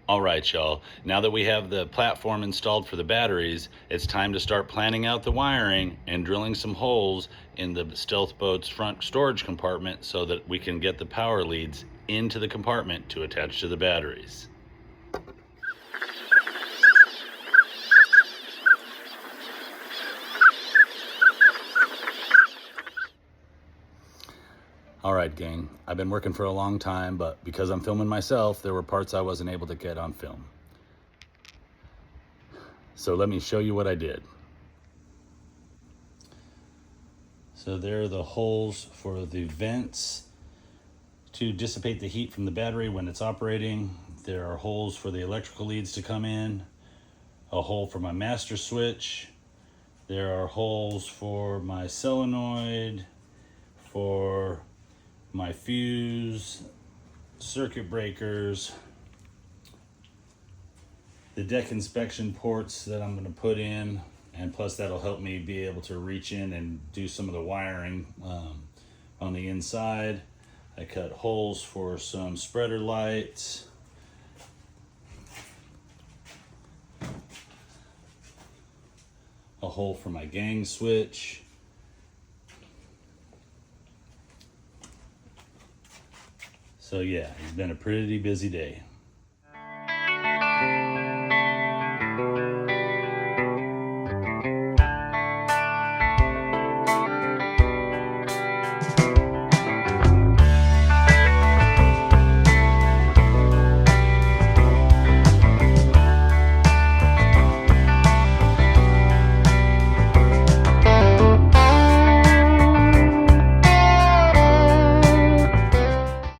All right, y'all. Now that we have the platform installed for the batteries, it's time to start planning out the wiring and drilling some holes in the Stealth Boat's front storage compartment so that we can get the power leads into the compartment to attach to the batteries. All right, gang, I've been working for a long time, but because I'm filming myself, there were parts I wasn't able to get on film. So let me show you what I did. So there are the holes for the vents to dissipate the heat from the battery when it's operating. There are holes for the electrical leads to come in, a hole for my master switch. There are holes for my solenoid, for my fuse, circuit breakers, the deck inspection ports that I'm going to put in, and plus that'll help me be able to reach in and do some of the wiring on the inside. I cut holes for some spreader lights, a hole for my gang switch, so yeah, it's been a pretty busy day.